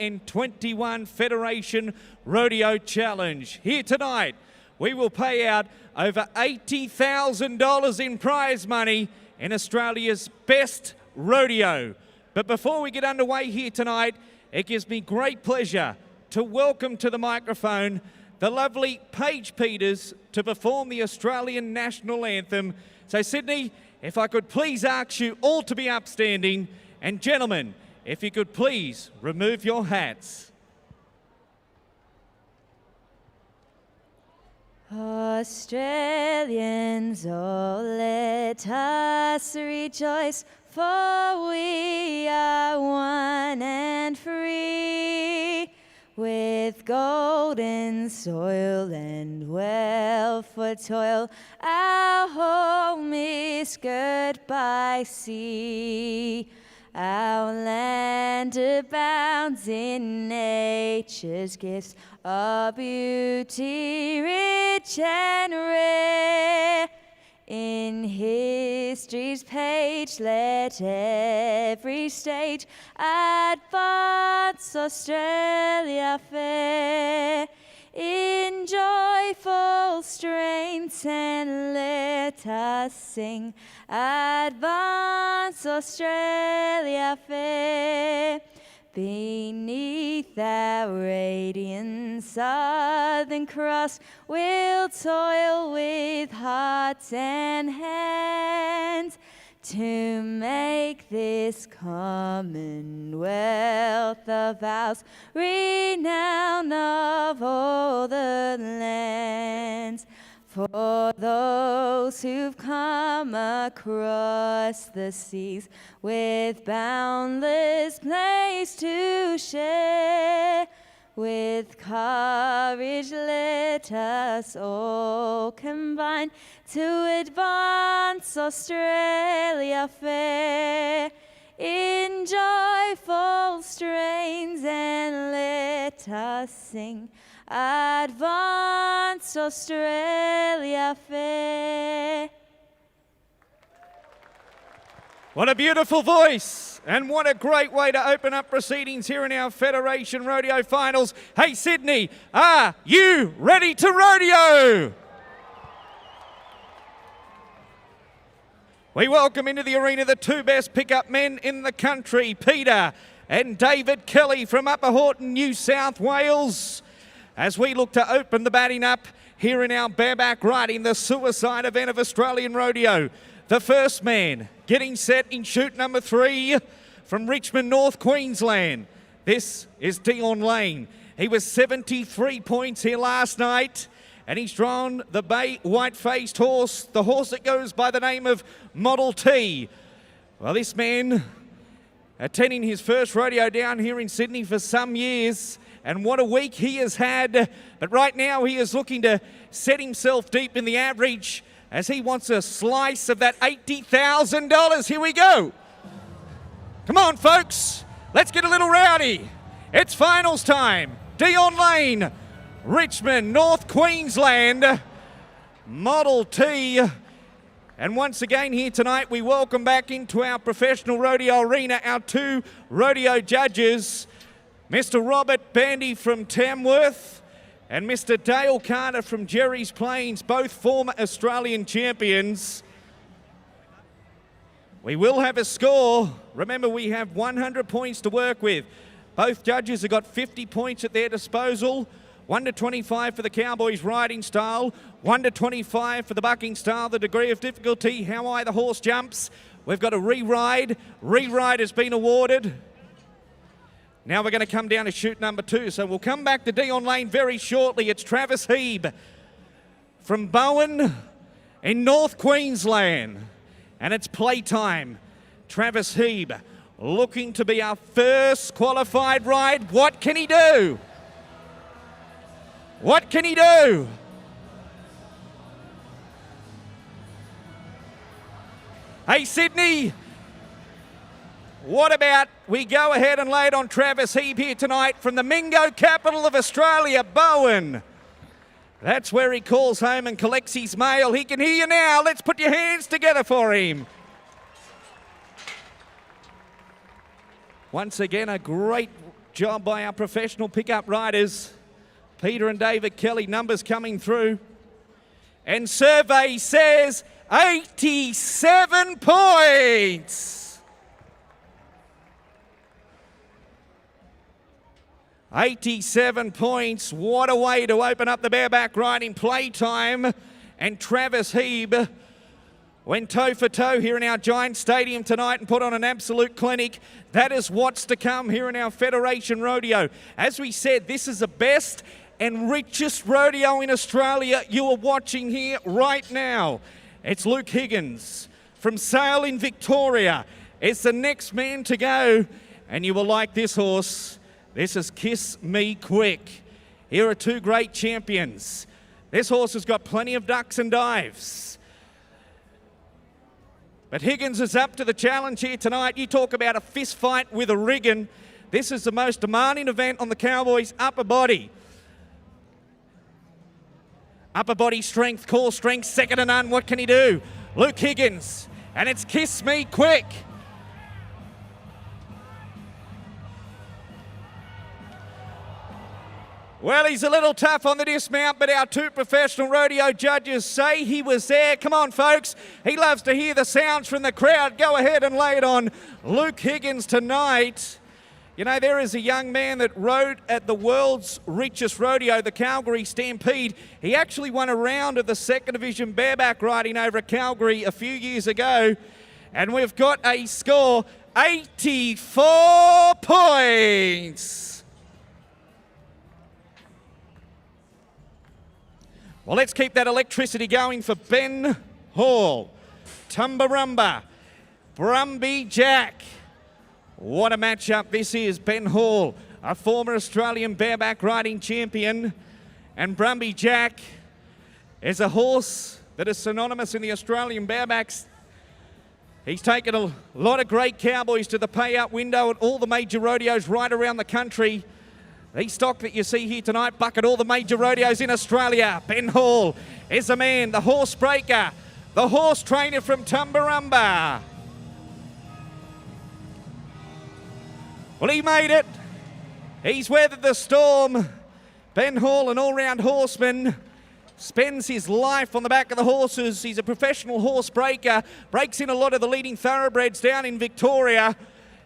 2021 Federation Rodeo Challenge. Here tonight, we will pay out over $80,000 in prize money in Australia's best rodeo. But before we get underway here tonight, it gives me great pleasure to welcome to the microphone the lovely Paige Peters to perform the Australian National Anthem. So Sydney, if I could please ask you all to be upstanding, and gentlemen, if you could please remove your hats. Australians, oh, let us rejoice, for we are one and free, with golden soil and wealth for toil. Our home is girt by sea. Our land abounds in nature's gifts of beauty, rich and rare. In history's page, let every stage advance Australia fair. In joyful strains and let us sing, advance Australia fair. Beneath our radiant Southern Cross, we'll toil with hearts and hands to make this commonwealth of ours renown of all the lands. For those who've come across the seas with boundless place to share, with courage let us all combine to advance Australia fair. In joyful strains and let us sing, advance Australia fair. What a beautiful voice, and what a great way to open up proceedings here in our Federation Rodeo Finals. Hey Sydney, are you ready to rodeo? We welcome into the arena the two best pickup men in the country, Peter and David Kelly from Upper Horton, New South Wales, as we look to open the batting up here in our Bareback riding the suicide event of Australian Rodeo. The first man getting set in chute number 3 from Richmond, North Queensland. This is Dion Lane. He was 73 points here last night, and he's drawn the bay white-faced horse, the horse that goes by the name of Model T. Well, this man attending his first rodeo down here in Sydney for some years, and what a week he has had. But right now he is looking to set himself deep in the average as he wants a slice of that $80,000. Here we go. Come on, folks. Let's get a little rowdy. It's finals time. Dion Lane, Richmond, North Queensland, Model T. And once again here tonight, we welcome back into our professional rodeo arena our two rodeo judges, Mr. Robert Bandy from Tamworth and Mr. Dale Carter from Jerry's Plains, both former Australian champions. We will have a score. Remember, we have 100 points to work with. Both judges have got 50 points at their disposal. 1 to 25 for the Cowboys riding style, 1 to 25 for the bucking style, the degree of difficulty, how high the horse jumps. We've got a re-ride. Re-ride has been awarded. Now we're going to come down to chute number 2. So we'll come back to Dion Lane very shortly. It's Travis Heeb from Bowen in North Queensland. And it's playtime. Travis Heeb looking to be our first qualified ride. What can he do? What can he do? Hey, Sydney, what about we go ahead and lay it on Travis Heeb here tonight from the Mingo capital of Australia, Bowen. That's where he calls home and collects his mail. He can hear you now. Let's put your hands together for him. Once again, a great job by our professional pickup riders, Peter and David Kelly. Numbers coming through. And survey says 87 points. 87 points. What a way to open up the bareback riding playtime. And Travis Heeb went toe for toe here in our Giant Stadium tonight and put on an absolute clinic. That is what's to come here in our Federation Rodeo. As we said, this is the best and richest rodeo in Australia you are watching here right now. It's Luke Higgins from Sale in Victoria. It's the next man to go, and you will like this horse. This is Kiss Me Quick. Here are two great champions. This horse has got plenty of ducks and dives. But Higgins is up to the challenge here tonight. You talk about a fist fight with a riggin. This is the most demanding event on the Cowboys' upper body. Upper body strength, core strength, second to none. What can he do? Luke Higgins, and it's Kiss Me Quick. Well, he's a little tough on the dismount, but our two professional rodeo judges say he was there. Come on, folks. He loves to hear the sounds from the crowd. Go ahead and lay it on Luke Higgins tonight. You know, there is a young man that rode at the world's richest rodeo, the Calgary Stampede. He actually won a round of the second division bareback riding over at Calgary a few years ago. And we've got a score, 84 points. Well, let's keep that electricity going for Ben Hall. Tumbarumba, Brumby Jack. What a matchup this is. Ben Hall, a former Australian bareback riding champion. And Brumby Jack is a horse that is synonymous in the Australian barebacks. He's taken a lot of great cowboys to the payout window at all the major rodeos right around the country. The stock that you see here tonight bucket all the major rodeos in Australia. Ben Hall is the man, the horse breaker, the horse trainer from Tumbarumba. Well, he made it. He's weathered the storm. Ben Hall, an all-round horseman, spends his life on the back of the horses. He's a professional horse breaker, breaks in a lot of the leading thoroughbreds down in Victoria.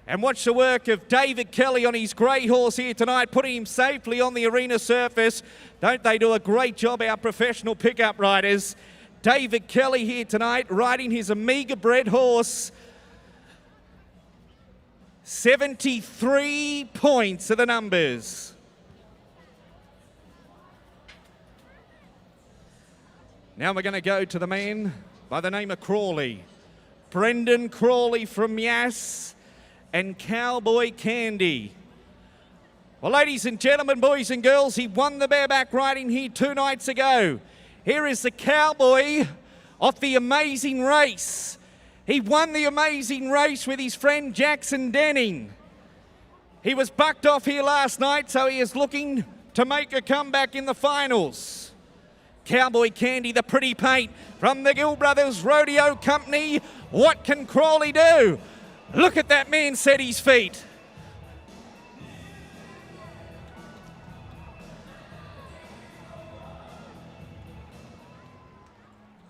And watch the work of David Kelly on his grey horse here tonight, putting him safely on the arena surface. Don't they do a great job, our professional pickup riders? David Kelly here tonight, riding his Omega bred horse. 73 points are the numbers. Now we're going to go to the man by the name of Crawley. Brendan Crawley from Yass and Cowboy Candy. Well, ladies and gentlemen, boys and girls, he won the bareback riding here 2 nights ago. Here is the Cowboy of the Amazing Race. He won the Amazing Race with his friend Jackson Denning. He was bucked off here last night, so he is looking to make a comeback in the finals. Cowboy Candy, the pretty paint from the Gill Brothers Rodeo Company. What can Crawley do? Look at that man set his feet.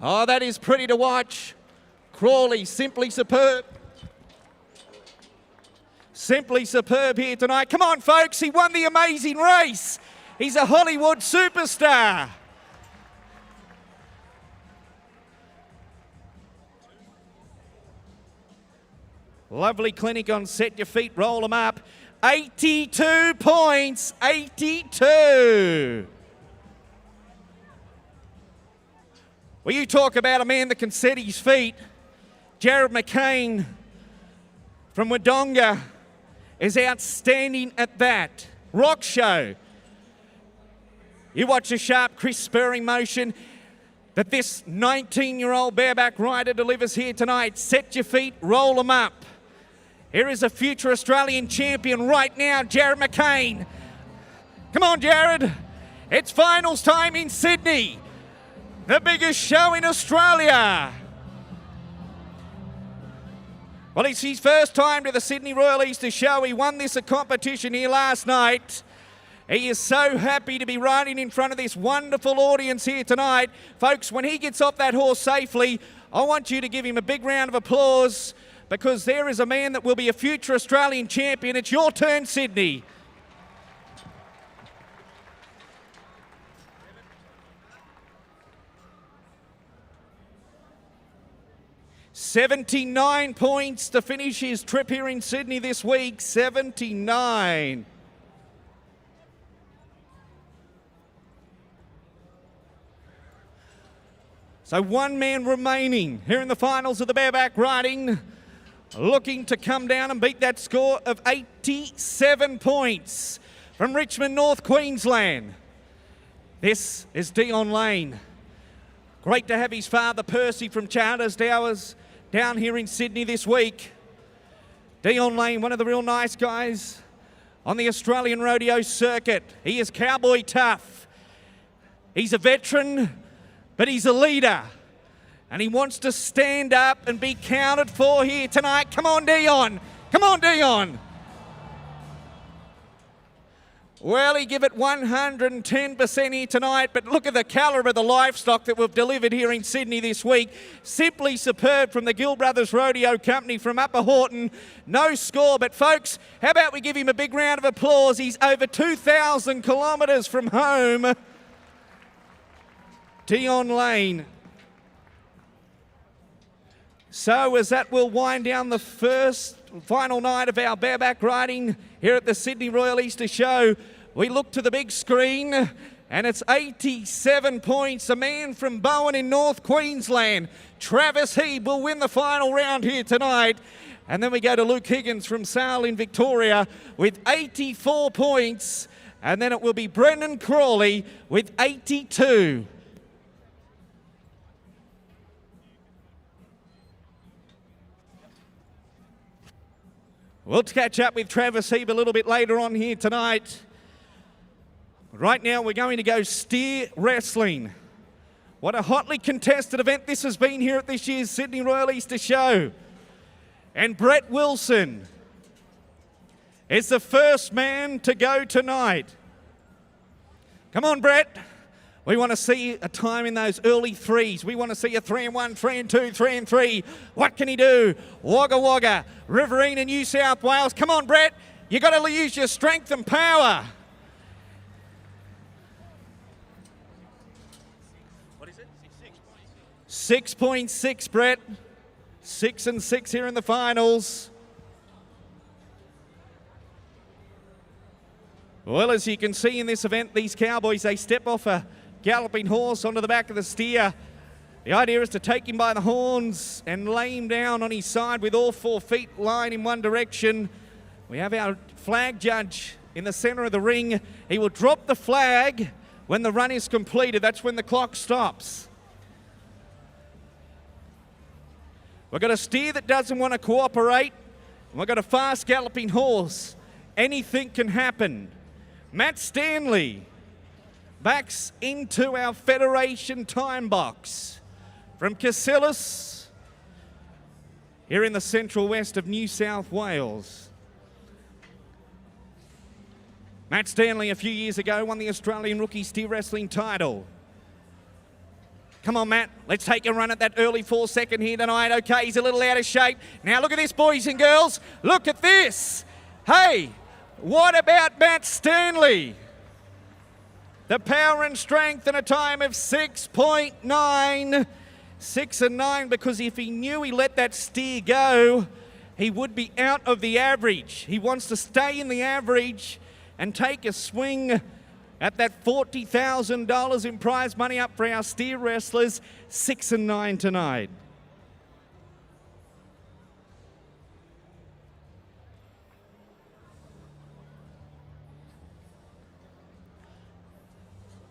Oh, that is pretty to watch. Crawley, simply superb. Simply superb here tonight. Come on, folks, he won the Amazing Race. He's a Hollywood superstar. Lovely clinic on Set Your Feet, Roll Them Up. 82 points, 82. Well, you talk about a man that can set his feet. Jared McCain from Wodonga is outstanding at that. Rock Show. You watch a sharp, crisp spurring motion that this 19-year-old bareback rider delivers here tonight. Set your feet, roll them up. Here is a future Australian champion right now, Jared McCain. Come on, Jared. It's finals time in Sydney, the biggest show in Australia. Well, it's his first time to the Sydney Royal Easter Show. He won this competition here last night. He is so happy to be riding in front of this wonderful audience here tonight. Folks, when he gets off that horse safely, I want you to give him a big round of applause, because there is a man that will be a future Australian champion. It's your turn, Sydney. $79 points to finish his trip here in Sydney this week. 79. So one man remaining here in the finals of the bareback riding, looking to come down and beat that score of 87 points from Richmond, North Queensland. This is Dion Lane. Great to have his father, Percy, from Charters Dowers down here in Sydney this week. Dion Lane, one of the real nice guys on the Australian rodeo circuit. He is cowboy tough. He's a veteran, but he's a leader. And he wants to stand up and be counted for here tonight. Come on, Dion. Come on, Dion. Well, he give it 110% here tonight, but look at the calibre of the livestock that we've delivered here in Sydney this week. Simply superb from the Gill Brothers Rodeo Company from Upper Horton. No score, but folks, how about we give him a big round of applause? He's over 2,000 kilometres from home. Dion Lane. So as that will wind down the final night of our bareback riding here at the Sydney Royal Easter Show, we look to the big screen and it's 87 points. A man from Bowen in North Queensland, Travis Heeb, will win the final round here tonight. And then we go to Luke Higgins from Sale in Victoria with 84 points. And then it will be Brendan Crawley with 82. We'll catch up with Travis Heeb a little bit later on here tonight. Right now we're going to go steer wrestling. What a hotly contested event this has been here at this year's Sydney Royal Easter Show. And Brett Wilson is the first man to go tonight. Come on, Brett. We want to see a time in those early threes. We want to see a 3 and 1, 3 and 2, 3 and 3. What can he do? Wagga Wagga, Riverina, New South Wales. Come on, Brett. You got to use your strength and power. What is it? 6.6, Brett. 6 and 6 here in the finals. Well, as you can see in this event, these cowboys, they step off a galloping horse onto the back of the steer. The idea is to take him by the horns and lay him down on his side with all 4 feet lying in one direction. We have our flag judge in the center of the ring. He will drop the flag when the run is completed. That's when the clock stops. We've got a steer that doesn't want to cooperate. We've got a fast galloping horse. Anything can happen. Matt Stanley backs into our Federation time box from Casillas here in the central west of New South Wales. Matt Stanley a few years ago won the Australian Rookie Steer Wrestling title. Come on, Matt, let's take a run at that early 4-second here tonight. Okay, he's a little out of shape. Now look at this, boys and girls. Look at this. Hey, what about Matt Stanley? The power and strength and a time of 6.9. 6 and 9, because if he knew he let that steer go, he would be out of the average. He wants to stay in the average and take a swing at that $40,000 in prize money up for our steer wrestlers. 6 and 9 tonight.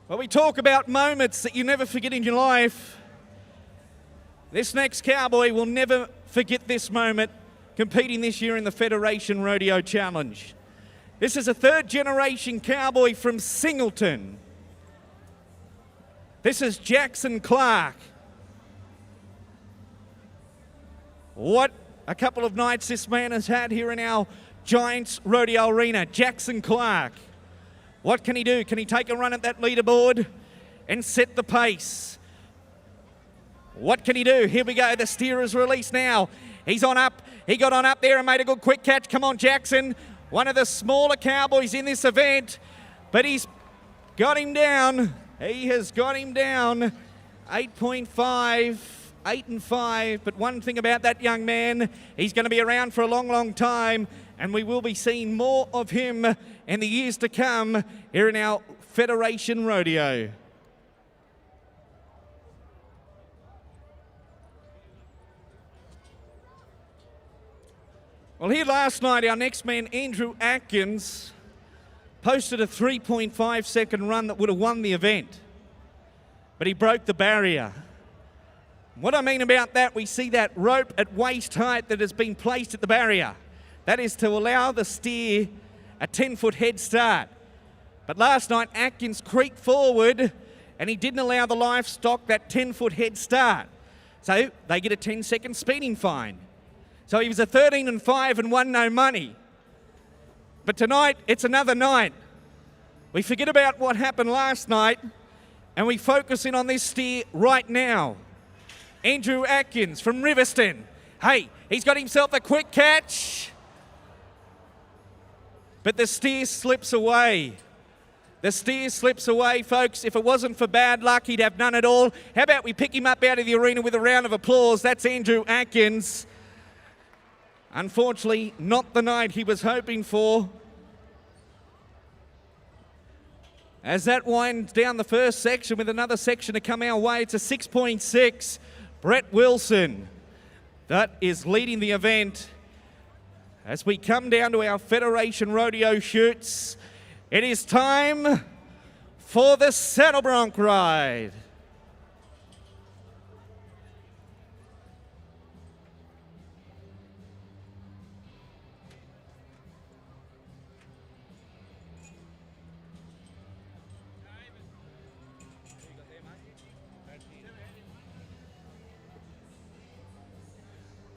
Well, we talk about moments that you never forget in your life. This next cowboy will never forget this moment competing this year in the Federation Rodeo Challenge. This is a 3rd-generation cowboy from Singleton. This is Jackson Clark. What a couple of nights this man has had here in our Giants Rodeo Arena. Jackson Clark. What can he do? Can he take a run at that leaderboard and set the pace? What can he do? Here we go. The steer is released now. He's on up. He got on up there and made a good quick catch. Come on, Jackson. One of the smaller cowboys in this event, but he's got him down. He has got him down. 8.5, 8 and 5. But one thing about that young man, he's going to be around for a long, long time, and we will be seeing more of him in the years to come here in our Federation Rodeo. Well, here last night, our next man, Andrew Atkins, posted a 3.5 second run that would have won the event, but he broke the barrier. What I mean about that, we see that rope at waist height that has been placed at the barrier. That is to allow the steer a 10-foot head start. But last night, Atkins creaked forward and he didn't allow the livestock that 10-foot head start. So they get a 10-second speeding fine. So he was a 13 and 5 and won no money. But tonight, it's another night. We forget about what happened last night and we focus in on this steer right now. Andrew Atkins from Riverston. Hey, he's got himself a quick catch. But the steer slips away. The steer slips away, folks. If it wasn't for bad luck, he'd have none at all. How about we pick him up out of the arena with a round of applause? That's Andrew Atkins. Unfortunately, not the night he was hoping for. As that winds down the first section with another section to come our way, it's a 6.6. Brett Wilson, that is leading the event. As we come down to our Federation Rodeo chutes, it is time for the saddle bronc ride.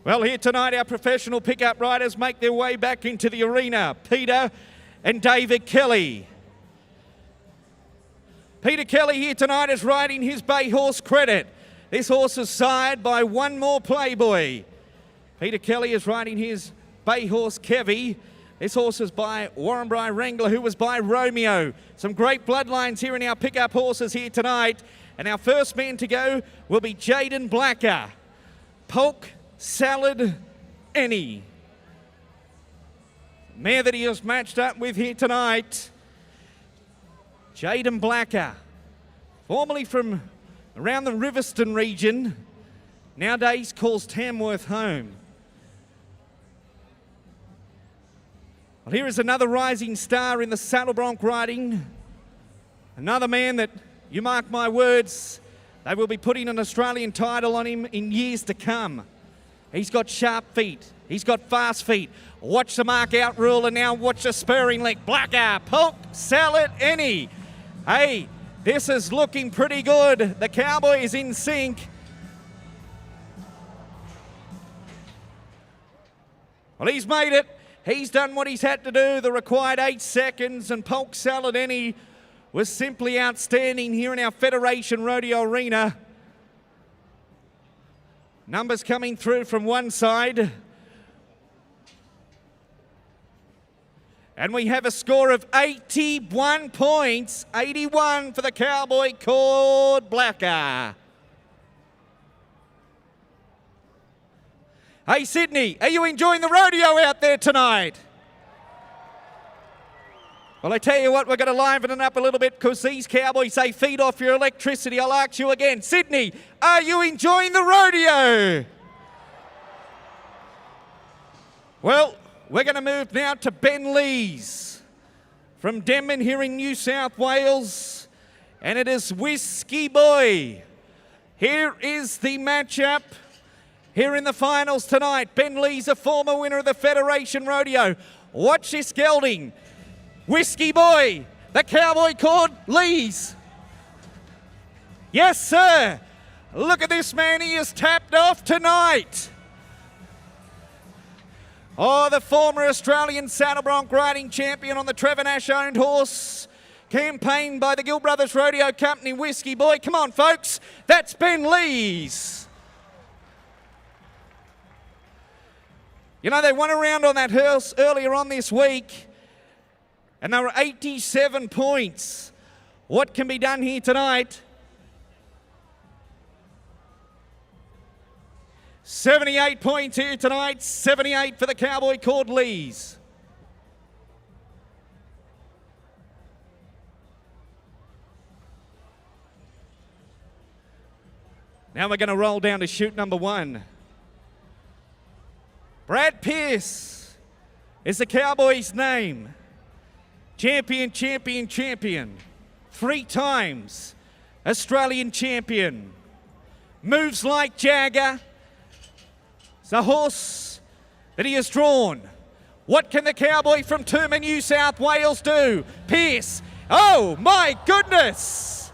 Well, here tonight, our professional pickup riders make their way back into the arena. Peter and David Kelly. Peter Kelly here tonight is riding his bay horse Credit. This horse is sired by one more Playboy. Peter Kelly is riding his bay horse Kevy. This horse is by Warrenbri Wrangler, who was by Romeo. Some great bloodlines here in our pickup horses here tonight. And our first man to go will be Jaden Blacker. Polk Salad Any. Mare that he has matched up with here tonight. Jaden Blacker, formerly from around the Riverston region, nowadays calls Tamworth home. Well, here is another rising star in the saddle bronc riding. Another man that, you mark my words, they will be putting an Australian title on him in years to come. He's got sharp feet. He's got fast feet. Watch the mark out rule and now watch the spurring leg. Blacker, Polk, Salad, Any. Hey, this is looking pretty good. The cowboy is in sync. Well, he's made it. He's done what he's had to do, the required 8 seconds, and Polk Salad Any was simply outstanding here in our Federation Rodeo Arena. Numbers coming through from one side. And we have a score of 81 points. 81 for the cowboy called Blacker. Hey, Sydney, are you enjoying the rodeo out there tonight? Well, I tell you what, we're going to liven it up a little bit because these cowboys say feed off your electricity. I'll ask you again. Sydney, are you enjoying the rodeo? Well, we're going to move now to Ben Lees from Denman here in New South Wales. And it is Whiskey Boy. Here is the matchup here in the finals tonight. Ben Lees, a former winner of the Federation Rodeo. Watch this gelding. Whiskey Boy, the cowboy called Lees. Yes, sir. Look at this man. He is tapped off tonight. Oh, the former Australian saddle bronc riding champion on the Trevor Nash-owned horse, campaigned by the Gill Brothers Rodeo Company Whiskey Boy. Come on, folks, that's Ben Lees. You know, they won around on that horse earlier on this week, and they were 87 points. What can be done here tonight? 78 points here tonight, 78 for the cowboy called Lees. Now we're going to roll down to chute number 1. Brad Pearce is the cowboy's name. Champion, champion, champion. 3 times Australian champion. Moves like Jagger. It's a horse that he has drawn. What can the cowboy from Tooma, New South Wales do? Pearce. Oh my goodness!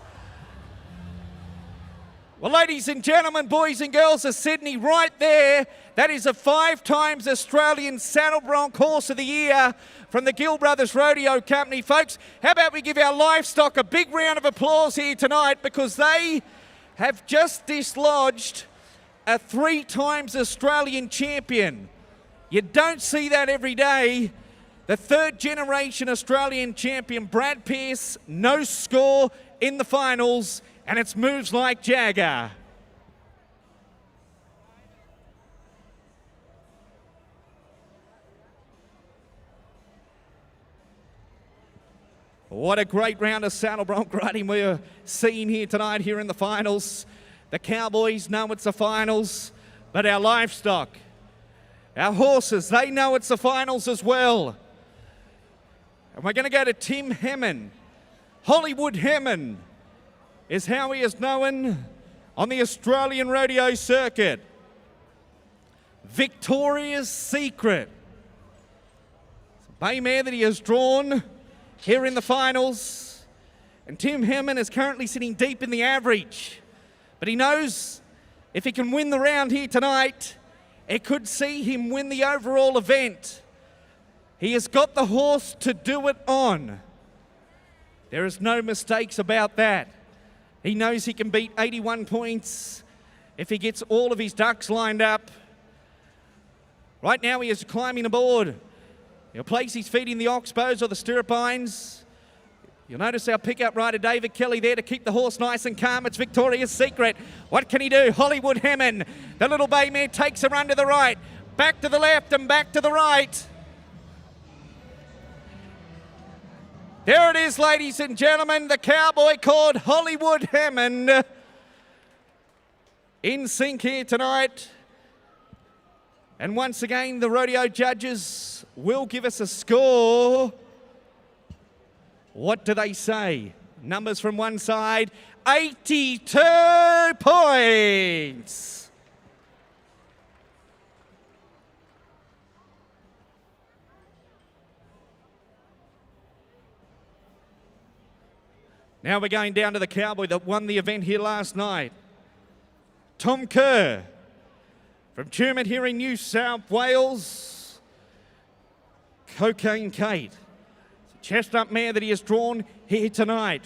Well, ladies and gentlemen, boys and girls of Sydney, right there, that is a 5 times Australian saddle bronc horse of the year from the Gill Brothers Rodeo Company. Folks, how about we give our livestock a big round of applause here tonight, because they have just dislodged a 3 times Australian champion. You don't see that every day. The 3rd generation Australian champion, Brad Pearce, no score in the finals, and it's moves like Jagger. What a great round of saddle bronc riding we're seeing here tonight here in the finals. The cowboys know it's the finals, but our livestock, our horses, they know it's the finals as well. And we're going to go to Tim Hemmon. Hollywood Hemmon is how he is known on the Australian rodeo circuit. Victoria's Secret. It's a bay mare that he has drawn here in the finals. And Tim Hemmon is currently sitting deep in the average. But he knows if he can win the round here tonight, it could see him win the overall event. He has got the horse to do it on. There is no mistakes about that. He knows he can beat 81 points if he gets all of his ducks lined up. Right now he is climbing aboard. He'll place his feet in the oxbows or the stirrupines. You'll notice our pickup rider, David Kelly, there to keep the horse nice and calm. It's Victoria's Secret. What can he do? Hollywood Hemmon. The little bay mare takes a run to the right, back to the left and back to the right. There it is, ladies and gentlemen, the cowboy called Hollywood Hemmon. In sync here tonight. And once again, the rodeo judges will give us a score. What do they say? Numbers from one side, 82 points. Now we're going down to the cowboy that won the event here last night. Tom Kerr from Tooma here in New South Wales. Cocaine Kate. Chestnut mare that he has drawn here tonight.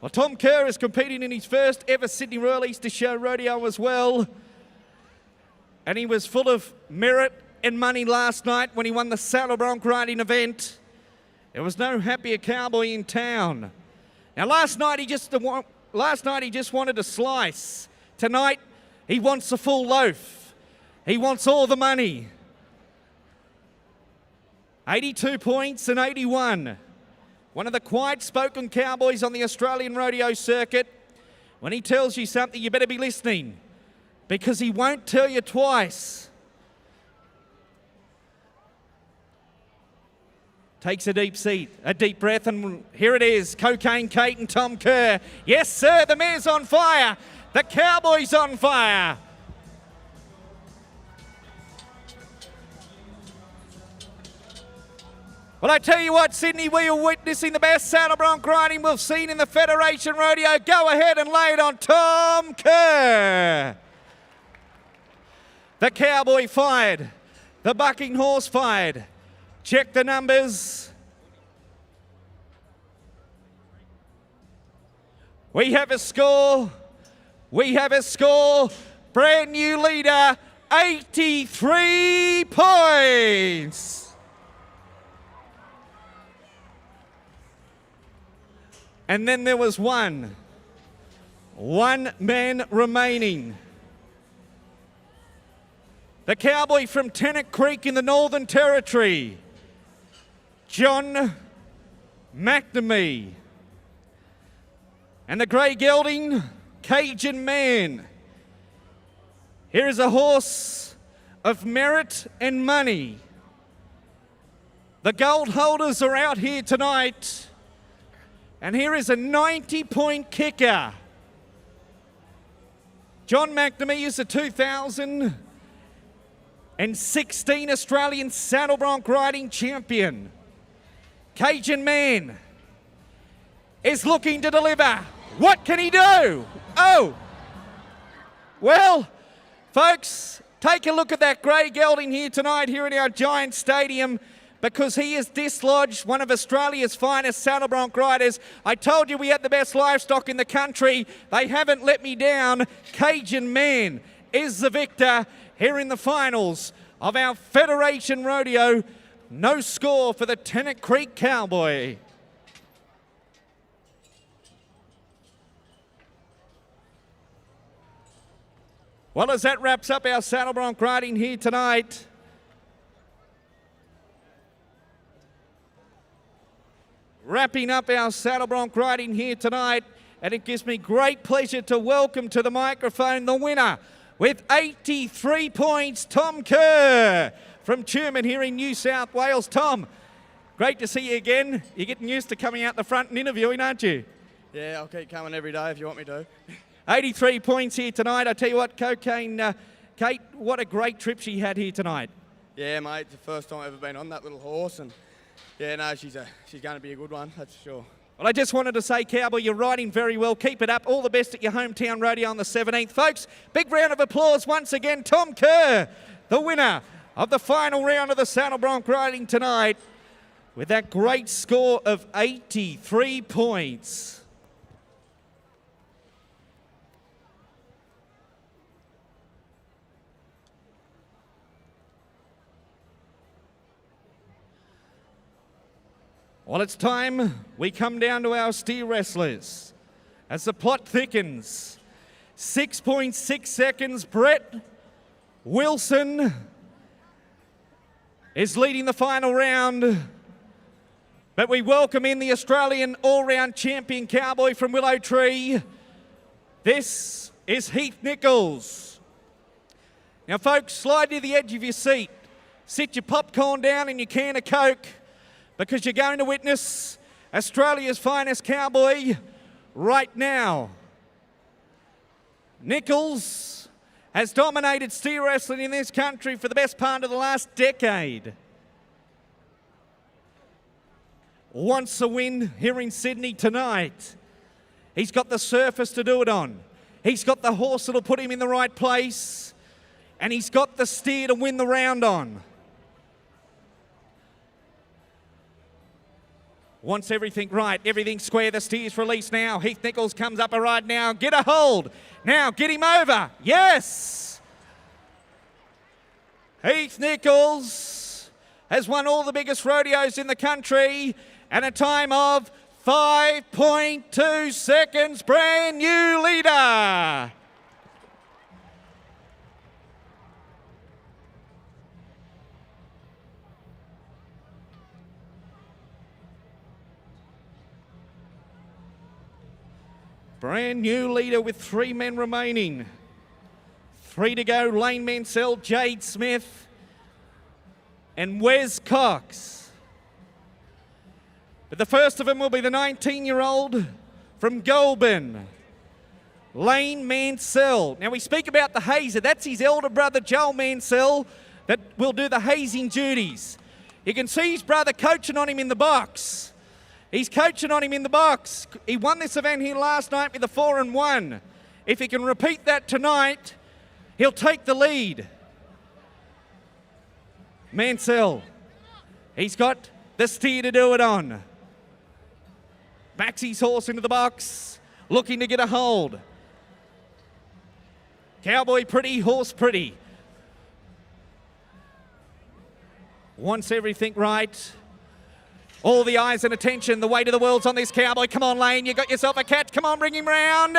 Well, Tom Kerr is competing in his first ever Sydney Royal Easter Show rodeo as well. And he was full of merit and money last night when he won the saddle bronc riding event. There was no happier cowboy in town. Now last night he just wanted a slice. Tonight he wants a full loaf. He wants all the money. 82 points and 81. One of the quiet-spoken cowboys on the Australian rodeo circuit. When he tells you something, you better be listening, because he won't tell you twice. Takes a deep breath, and here it is, Cocaine Kate and Tom Kerr. Yes, sir, the mare's on fire. The cowboy's on fire. Well, I tell you what, Sydney, we are witnessing the best saddle bronc riding we've seen in the Federation Rodeo. Go ahead and lay it on Tom Kerr. The cowboy fired. The bucking horse fired. Check the numbers. We have a score. We have a score. Brand new leader, 83 points. And then there was one man remaining. The cowboy from Tennant Creek in the Northern Territory, John McNamee. And the grey gelding, Cajun Man. Here is a horse of merit and money. The gold holders are out here tonight. And here is a 90-point kicker. John McNamee is a 2016 Australian saddle bronc riding champion. Cajun Man is looking to deliver. What can he do? Oh, well, folks, take a look at that grey gelding here tonight here in our giant stadium, because he has dislodged one of Australia's finest saddle bronc riders. I told you we had the best livestock in the country. They haven't let me down. Cajun Man is the victor here in the finals of our Federation Rodeo. No score for the Tennant Creek Cowboy. Well, as that wraps up our saddle bronc riding here tonight, wrapping up our saddle bronc riding here tonight, and it gives me great pleasure to welcome to the microphone the winner with 83 points, Tom Kerr from Tumen here in New South Wales. Tom, great to see you again. You're getting used to coming out the front and interviewing, aren't you? Yeah, I'll keep coming every day if you want me to. 83 points here tonight. I tell you what, Cocaine Kate, what a great trip she had here tonight. Yeah, mate, it's the first time I've ever been on that little horse, and yeah, no, she's going to be a good one, that's for sure. Well, I just wanted to say, Cowboy, you're riding very well. Keep it up. All the best at your hometown rodeo on the 17th. Folks, big round of applause once again. Tom Kerr, the winner of the final round of the saddle bronc riding tonight with that great score of 83 points. Well, it's time we come down to our steer wrestlers. As the plot thickens, 6.6 seconds, Brett Wilson is leading the final round. But we welcome in the Australian all-round champion cowboy from Willow Tree. This is Heath Nichols. Now, folks, slide to the edge of your seat. Sit your popcorn down and your can of Coke, because you're going to witness Australia's finest cowboy right now. Nichols has dominated steer wrestling in this country for the best part of the last decade. Wants a win here in Sydney tonight. He's got the surface to do it on. He's got the horse that'll put him in the right place. And he's got the steer to win the round on. Wants everything right, everything square. The steer's released now. Heath Nichols comes up a ride now. Get a hold. Now, get him over. Yes! Heath Nichols has won all the biggest rodeos in the country, and a time of 5.2 seconds. Brand new leader. Brand new leader with 3 men remaining. 3 to go, Lane Mansell, Jade Smith, and Wes Cox. But the first of them will be the 19-year-old from Goulburn, Lane Mansell. Now, we speak about the hazer. That's his elder brother, Joel Mansell, that will do the hazing duties. You can see his brother coaching on him in the box. He's coaching on him in the box. He won this event here last night with a 4-1. If he can repeat that tonight, he'll take the lead. Mansell. He's got the steer to do it on. Backs his horse into the box, looking to get a hold. Cowboy pretty, horse pretty. Wants everything right. All the eyes and attention, the weight of the world's on this Cowboy. Come on, Lane, you got yourself a catch. Come on, bring him round.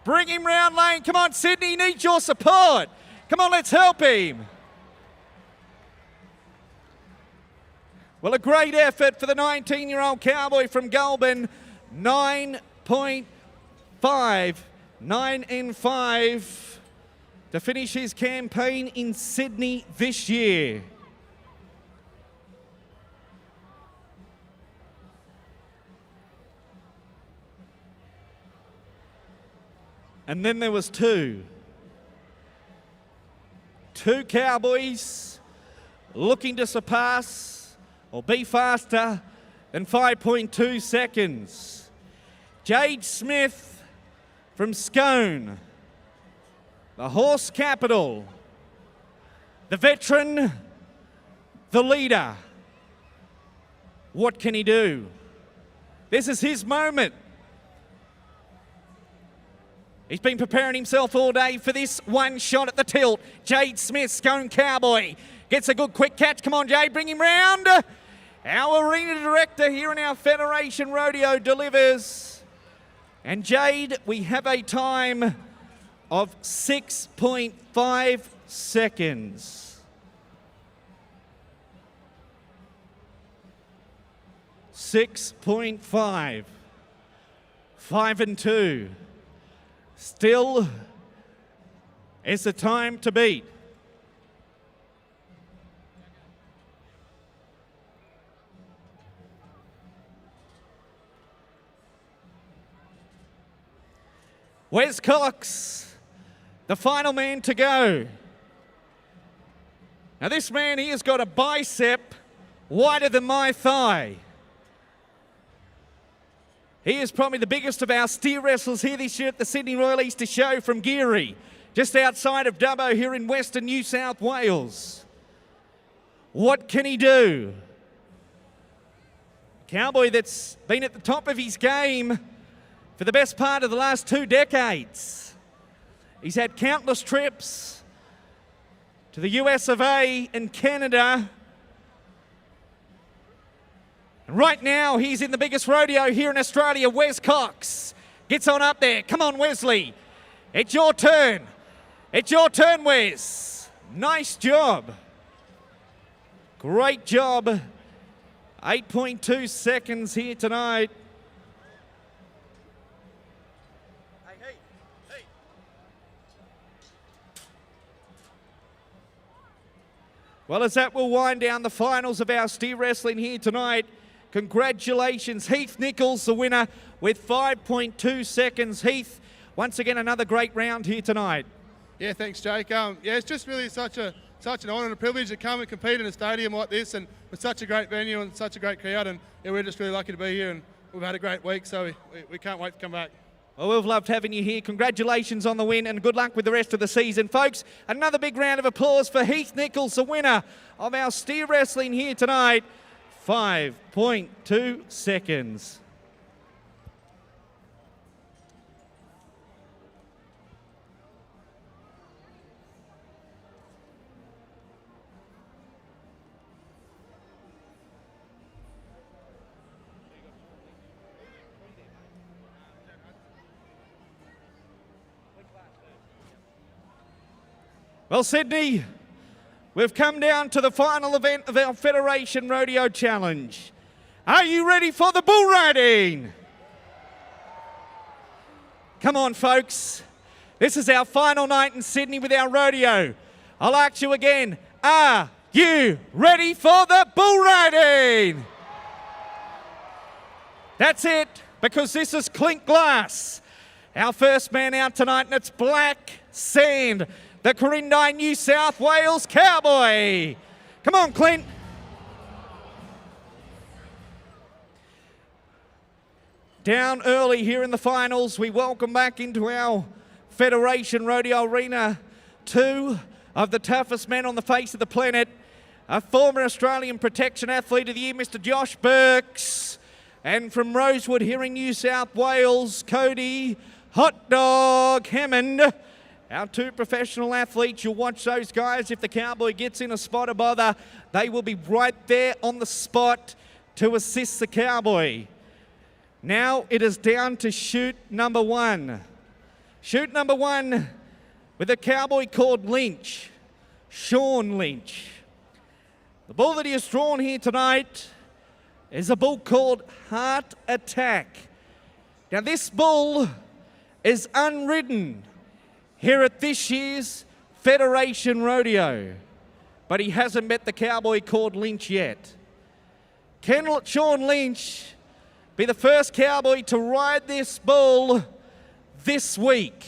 Bring him round, Lane. Come on, Sydney, needs your support. Come on, let's help him. Well, a great effort for the 19-year-old Cowboy from Goulburn. 9.5, 9 and 5 to finish his campaign in Sydney this year. And then there was two Cowboys looking to surpass or be faster than 5.2 seconds. Jade Smith from Scone, the horse capital, the veteran, the leader. What can he do? This is his moment. He's been preparing himself all day for this one shot at the tilt. Jade Smith, Scone Cowboy, gets a good quick catch. Come on, Jade, bring him round. Our arena director here in our Federation Rodeo delivers. And Jade, we have a time of 6.5 seconds. 6.5. 5 and 2. Still is the time to beat. Wes Cox, the final man to go. Now this man, he has got a bicep wider than my thigh. He is probably the biggest of our steer wrestlers here this year at the Sydney Royal Easter Show from Geary, just outside of Dubbo here in Western New South Wales. What can he do? Cowboy that's been at the top of his game for the best part of the last 2 decades. He's had countless trips to the US of A and Canada. And right now, he's in the biggest rodeo here in Australia. Wes Cox gets on up there. Come on, Wesley. It's your turn. It's your turn, Wes. Nice job. Great job. 8.2 seconds here tonight. Well, as that will wind down the finals of our steer wrestling here tonight, congratulations, Heath Nichols, the winner with 5.2 seconds. Heath, once again, another great round here tonight. Yeah, thanks, Jake. Yeah, it's just really such an honour and a privilege to come and compete in a stadium like this, and with such a great venue and such a great crowd. And yeah, we're just really lucky to be here, and we've had a great week, so we can't wait to come back. Well, we've loved having you here. Congratulations on the win, and good luck with the rest of the season, folks. Another big round of applause for Heath Nichols, the winner of our steer wrestling here tonight. 5.2 seconds. Well, Sydney, we've come down to the final event of our Federation Rodeo Challenge. Are you ready for the bull riding? Come on, folks. This is our final night in Sydney with our rodeo. I'll ask you again, are you ready for the bull riding? That's it, because this is Clint Glass, our first man out tonight, and it's Black Sand, the Corindai, New South Wales Cowboy. Come on, Clint. Down early here in the finals, we welcome back into our Federation Rodeo Arena 2 of the toughest men on the face of the planet. a former Australian Protection Athlete of the Year, Mr. Josh Burks. And from Rosewood here in New South Wales, Cody Hot Dog Hammond. Our two professional athletes, you'll watch those guys. If the Cowboy gets in a spot of bother, they will be right there on the spot to assist the Cowboy. Now it is down to chute number one. Chute number one with a Cowboy called Lynch, Sean Lynch. The bull that he has drawn here tonight is a bull called Heart Attack. Now this bull is unridden here at this year's Federation Rodeo, but he hasn't met the Cowboy called Lynch yet. Can Sean Lynch be the first Cowboy to ride this bull this week?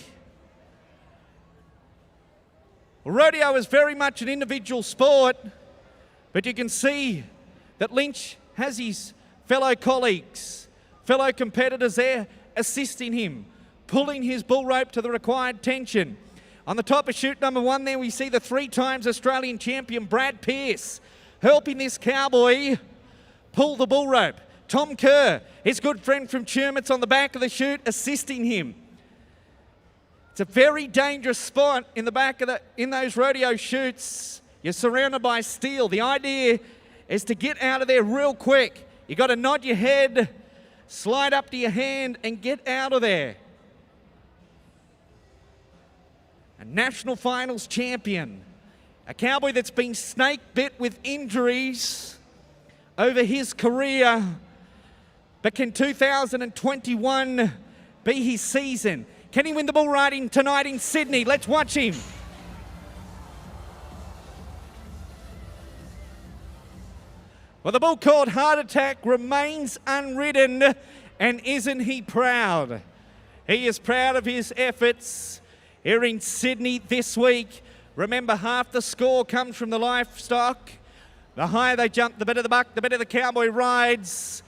Rodeo is very much an individual sport, but you can see that Lynch has his fellow colleagues, fellow competitors there assisting him, pulling his bull rope to the required tension. On the top of chute number one there, we see the 3 times Australian champion Brad Pearce helping this Cowboy pull the bull rope. Tom Kerr, his good friend from Chermits, on the back of the chute assisting him. It's a very dangerous spot in the back of in those rodeo chutes. You're surrounded by steel. The idea is to get out of there real quick. You got to nod your head, slide up to your hand and get out of there. A national finals champion, a Cowboy that's been snake bit with injuries over his career, but can 2021 be his season? Can he win the bull riding tonight in Sydney? Let's watch him. Well, the bull called Heart Attack remains unridden, and isn't he proud? He is proud of his efforts here in Sydney this week. Remember, half the score comes from the livestock. The higher they jump, the better the buck, the better the Cowboy rides,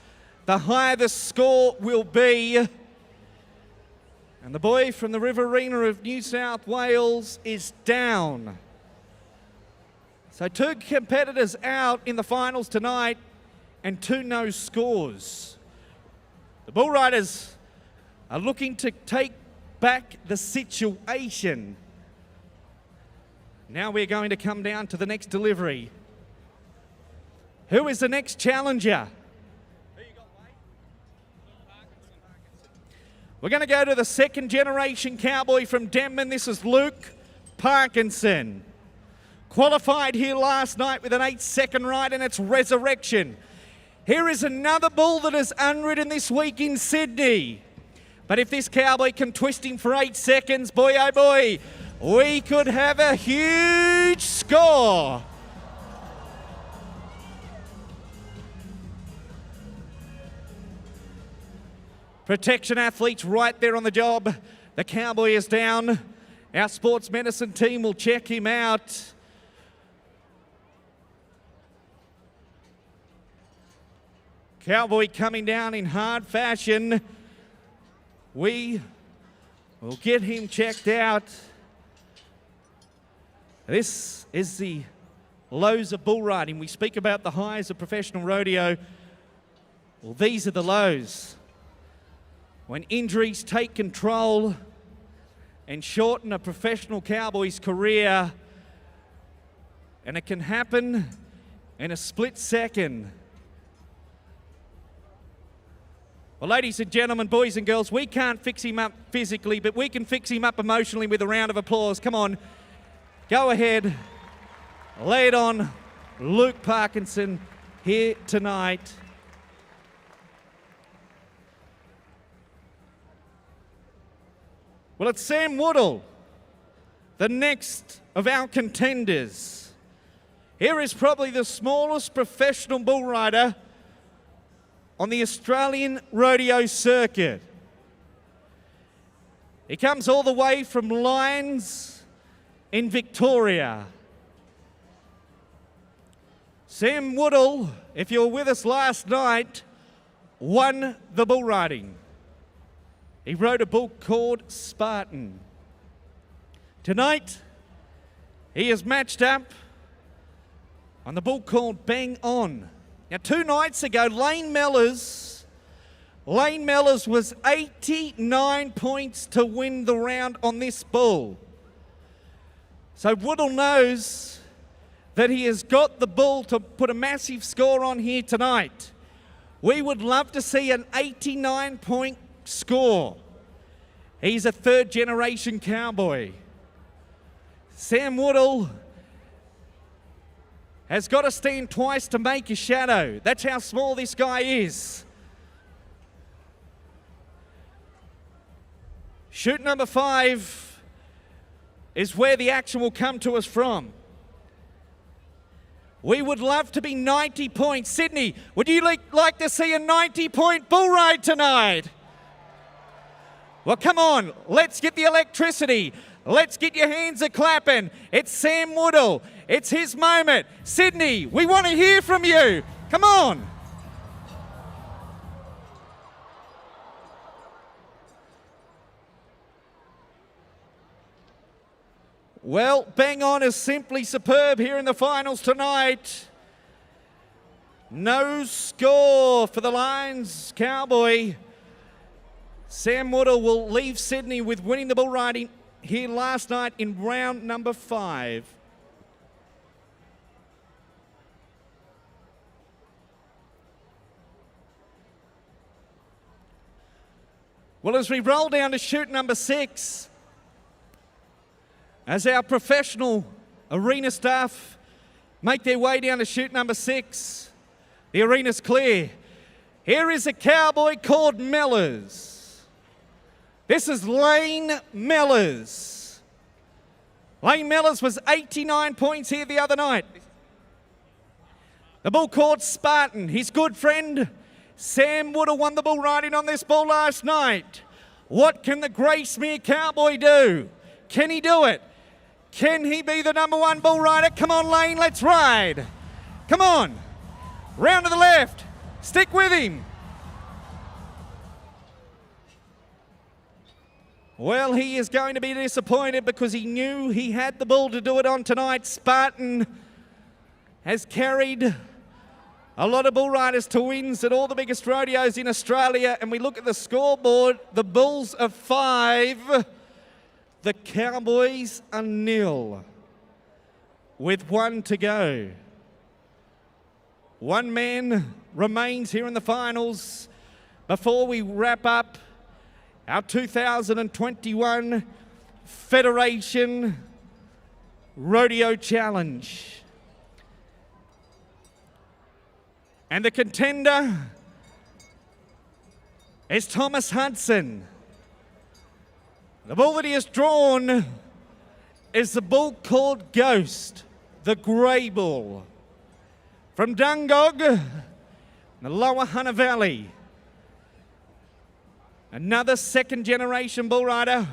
the higher the score will be. And the boy from the Riverina of New South Wales is down. So 2 competitors out in the finals tonight and 2 no scores. The bull riders are looking to take back the situation. Now we're going to come down to the next delivery. Who is the next challenger? We're going to go to the second generation Cowboy from Denman. This is Luke Parkinson. Qualified here last night with an 8-second ride, and it's Resurrection. Here is another bull that is unridden this week in Sydney. But if this Cowboy can twist him for 8 seconds, boy oh boy, we could have a huge score. Protection athletes right there on the job. The Cowboy is down. Our sports medicine team will check him out. Cowboy coming down in hard fashion. We will get him checked out. This is the lows of bull riding. We speak about the highs of professional rodeo. Well, these are the lows. When injuries take control and shorten a professional Cowboy's career, and it can happen in a split second. Well, ladies and gentlemen, boys and girls, we can't fix him up physically, but we can fix him up emotionally with a round of applause. Come on, go ahead, lay it on Luke Parkinson here tonight. Well, it's Sam Woodall, the next of our contenders. Here is probably the smallest professional bull rider on the Australian rodeo circuit. He comes all the way from Lyons in Victoria. Sam Woodall, if you were with us last night, won the bull riding. He rode a bull called Spartan. Tonight, he is matched up on the bull called Bang On. Now, 2 nights ago, Lane Mellors was 89 points to win the round on this bull. So Woodall knows that he has got the bull to put a massive score on here tonight. We would love to see an 89-point score. He's a third-generation cowboy. Sam Woodall has got to stand twice to make a shadow. That's how small this guy is. Chute number 5 is where the action will come to us from. We would love to be 90 points. Sydney, would you like to see a 90-point bull ride tonight? Well, come on, let's get the electricity. Let's get your hands a-clapping. It's Sam Woodall. It's his moment. Sydney, we want to hear from you. Come on. Well, Bang On is simply superb here in the finals tonight. No score for the Lions Cowboy. Sam Woodall will leave Sydney with winning the bull riding here last night in round number 5. Well, as we roll down to chute number 6, as our professional arena staff make their way down to chute number 6, the arena's clear. Here is a cowboy called Mellors. This is Lane Mellors. Lane Mellors was 89 points here the other night. The bull called Spartan. His good friend Sam Woodall won the bull riding on this bull last night. What can the Gracemere Cowboy do? Can he do it? Can he be the number 1 bull rider? Come on, Lane, let's ride. Come on. Round to the left. Stick with him. Well, he is going to be disappointed because he knew he had the bull to do it on tonight. Spartan has carried a lot of bull riders to wins at all the biggest rodeos in Australia. And we look at the scoreboard, the bulls are 5. The Cowboys are 0 with 1 to go. 1 man remains here in the finals before we wrap up our 2021 Federation Rodeo Challenge. And the contender is Thomas Hudson. The bull that he has drawn is the bull called Ghost, the grey bull, from Dungog, the lower Hunter Valley. Another second-generation bull rider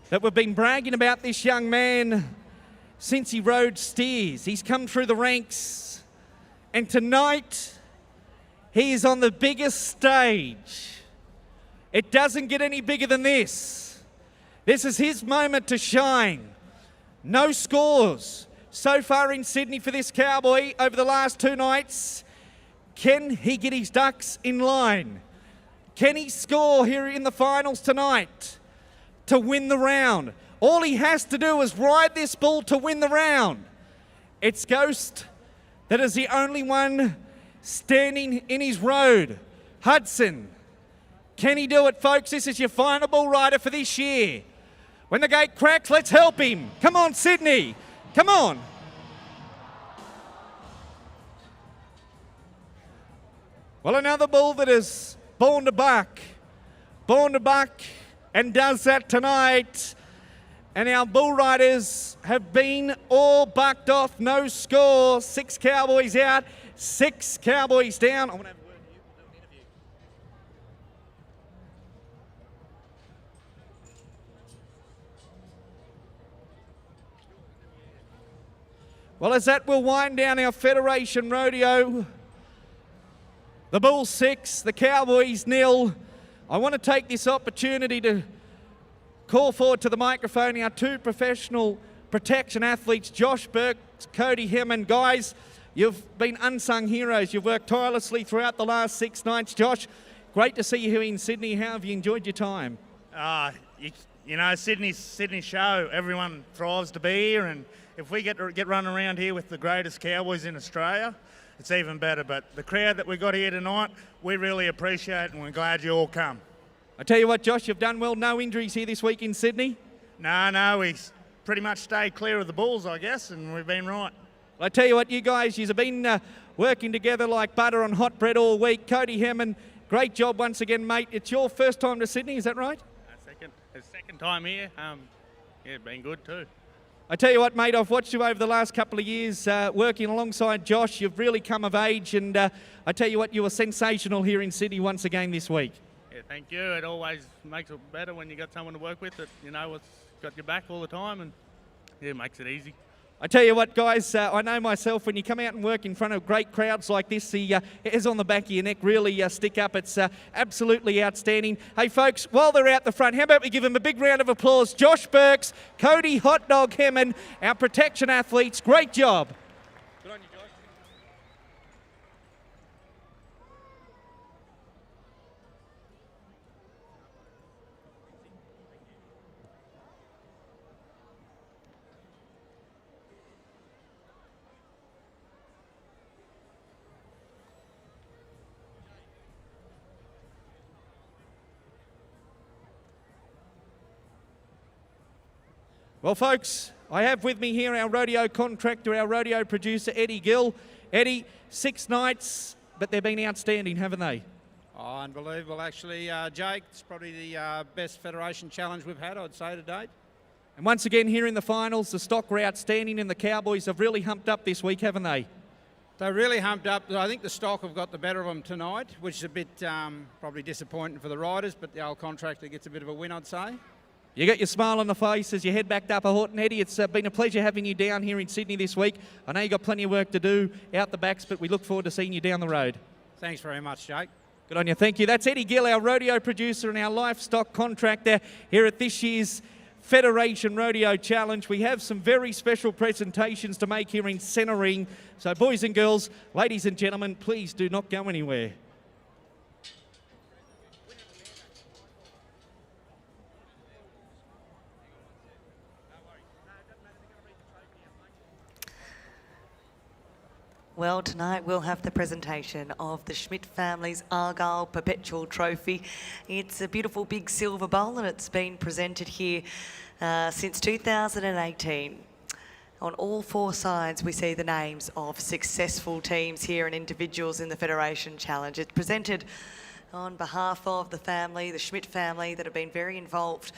that we've been bragging about this young man since he rode steers. He's come through the ranks, and tonight he is on the biggest stage. It doesn't get any bigger than this. This is his moment to shine. No scores so far in Sydney for this cowboy over the last 2 nights. Can he get his ducks in line? Can he score here in the finals tonight to win the round? All he has to do is ride this bull to win the round. It's Ghost that is the only one standing in his road. Hudson, can he do it, folks? This is your final bull rider for this year. When the gate cracks, let's help him. Come on, Sydney. Come on. Well, another bull that is born to buck and does that tonight. And our bull riders have been all bucked off, no score. 6 cowboys out, 6 cowboys down. I want to have a word with you. We'll do an interview. Well, as that will wind down our Federation Rodeo, the Bulls 6, the Cowboys 0. I want to take this opportunity to call forward to the microphone our 2 professional protection athletes, Josh Burke, Cody Hemmon. Guys, you've been unsung heroes. You've worked tirelessly throughout the last 6 nights. Josh, great to see you here in Sydney. How have you enjoyed your time? You know, Sydney show, everyone thrives to be here, and if we get running around here with the greatest cowboys in Australia, it's even better. But the crowd that we got here tonight, we really appreciate, and we're glad you all come. I tell you what, Josh, you've done well. No injuries here this week in Sydney? No, we pretty much stayed clear of the bulls, I guess, and we've been right. I tell you what, you guys, you've been working together like butter on hot bread all week. Cody Hemmon, great job once again, mate. It's your first time to Sydney, is that right? Second time here. Yeah, been good too. I tell you what, mate, I've watched you over the last couple of years working alongside Josh. You've really come of age, and I tell you what, you were sensational here in Sydney once again this week. Yeah, thank you. It always makes it better when you got someone to work with that, you know, what's got your back all the time, and yeah, it makes it easy. I tell you what, guys, I know myself, when you come out and work in front of great crowds like this, the hairs on the back of your neck really stick up. It's absolutely outstanding. Hey, folks, while they're out the front, how about we give them a big round of applause? Josh Burks, Cody Hot Dog Hemmon, our protection athletes. Great job. Good on you, Josh. Well, folks, I have with me here our rodeo contractor, our rodeo producer, Eddie Gill. Eddie, 6 nights, but they've been outstanding, haven't they? Oh, unbelievable, actually. Jake, it's probably the best Federation challenge we've had, I'd say, to date. And once again, here in the finals, the stock were outstanding, and the Cowboys have really humped up this week, haven't they? They really humped up. I think the stock have got the better of them tonight, which is a bit probably disappointing for the riders, but the old contractor gets a bit of a win, I'd say. You got your smile on the face as you head back to Upper Horton. Eddie, it's been a pleasure having you down here in Sydney this week. I know you've got plenty of work to do out the backs, but we look forward to seeing you down the road. Thanks very much, Jake. Good on you. Thank you. That's Eddie Gill, our rodeo producer and our livestock contractor here at this year's Federation Rodeo Challenge. We have some very special presentations to make here in Centre Ring. So boys and girls, ladies and gentlemen, please do not go anywhere. Well, tonight we'll have the presentation of the Schmidt family's Argyle Perpetual Trophy. It's a beautiful big silver bowl, and it's been presented here since 2018. On all 4 sides, we see the names of successful teams here and individuals in the Federation Challenge. It's presented on behalf of the family, the Schmidt family, that have been very involved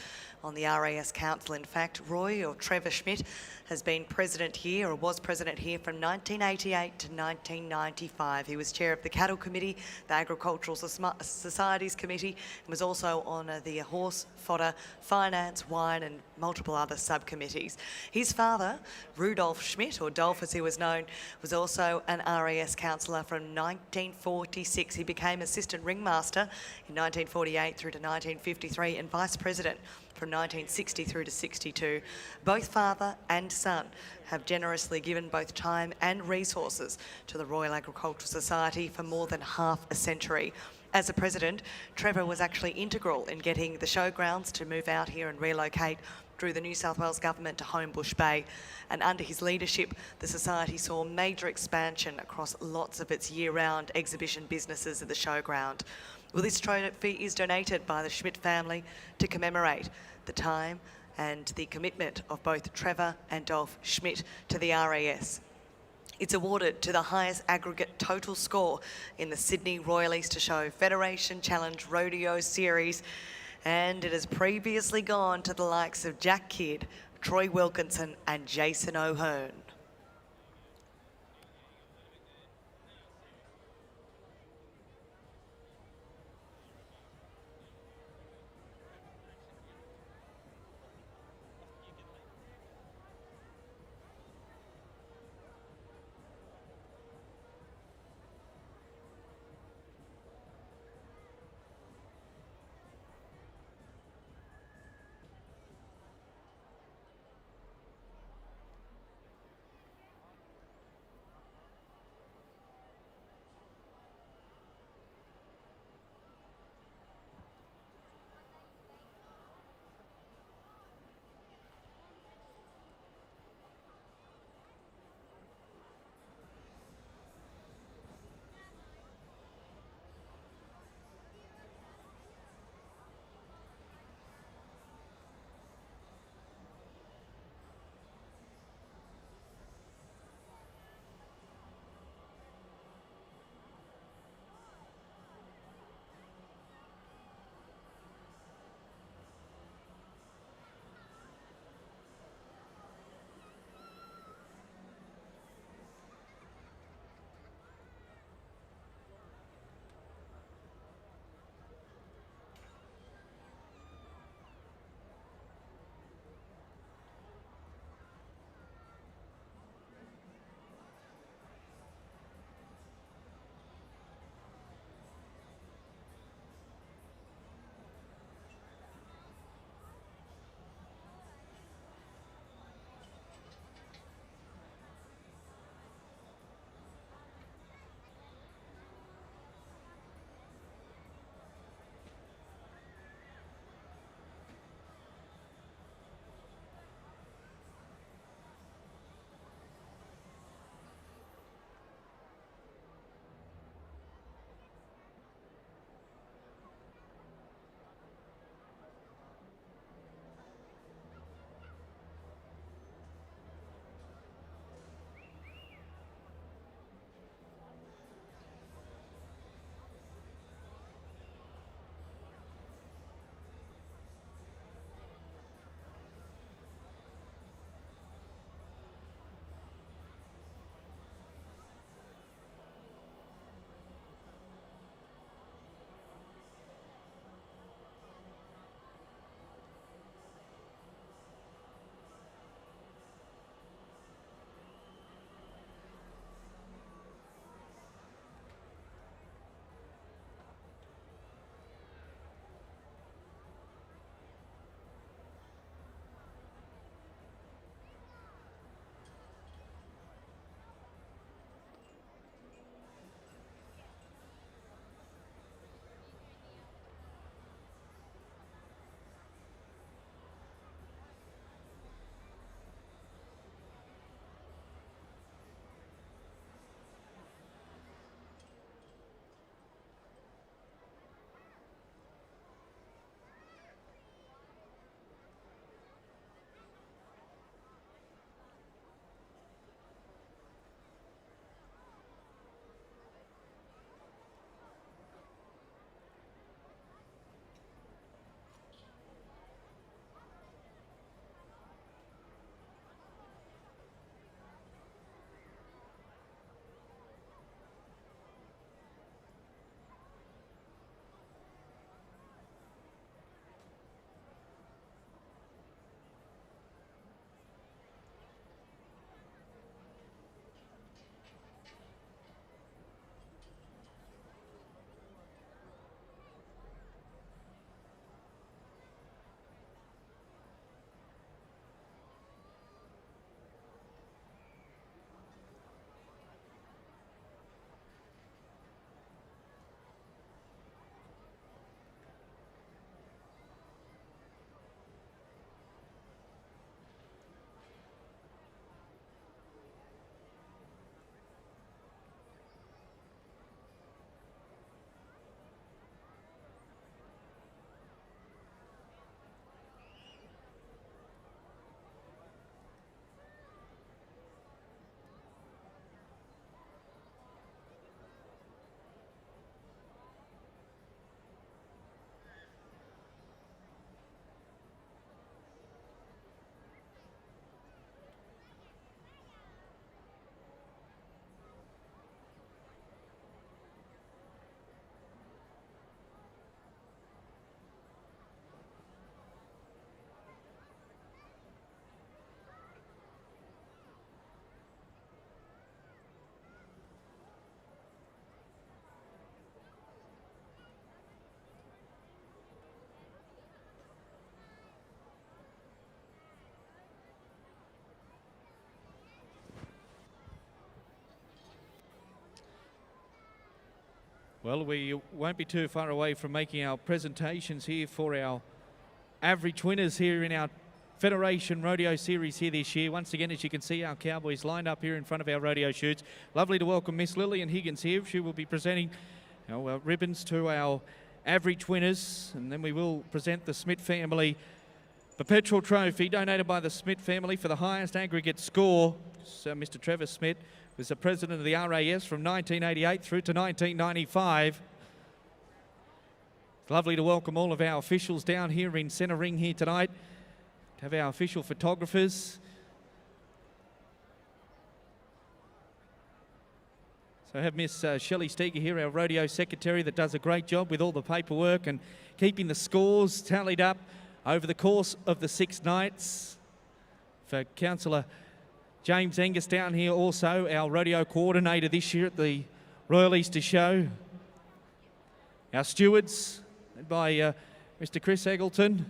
on the RAS Council. In fact, Roy, or Trevor Schmidt, has been president here, or was president here, from 1988 to 1995. He was chair of the Cattle Committee, the Agricultural Societies Committee, and was also on the Horse, Fodder, Finance, Wine and multiple other subcommittees. His father, Rudolf Schmidt, or Dolph as he was known, was also an RAS councillor from 1946. He became assistant ringmaster in 1948 through to 1953 and vice president from 1960 through to 62. Both father and son have generously given both time and resources to the Royal Agricultural Society for more than half a century. As a president, Trevor was actually integral in getting the showgrounds to move out here and relocate through the New South Wales government to Homebush Bay. And under his leadership, the Society saw major expansion across lots of its year-round exhibition businesses at the showground. Well, this trophy is donated by the Schmidt family to commemorate the time and the commitment of both Trevor and Dolph Schmidt to the RAS. It's awarded to the highest aggregate total score in the Sydney Royal Easter Show Federation Challenge Rodeo Series, and it has previously gone to the likes of Jack Kidd, Troy Wilkinson and Jason O'Hearn. Well, we won't be too far away from making our presentations here for our average winners here in our Federation Rodeo Series here this year. Once again, as you can see, our cowboys lined up here in front of our rodeo chutes. Lovely to welcome Miss Lillian Higgins here. She will be presenting our ribbons to our average winners, and then we will present the Smith family Perpetual Trophy donated by the Smith family for the highest aggregate score. So Mr. Trevor Smith was the president of the RAS from 1988 through to 1995. It's lovely to welcome all of our officials down here in centre ring here tonight, to have our official photographers. So I have Miss Shelley Steger here, our rodeo secretary, that does a great job with all the paperwork and keeping the scores tallied up over the course of the 6 nights. For Councillor James Angus down here, also our rodeo coordinator this year at the Royal Easter Show. Our stewards, led by Mr. Chris Eggleton.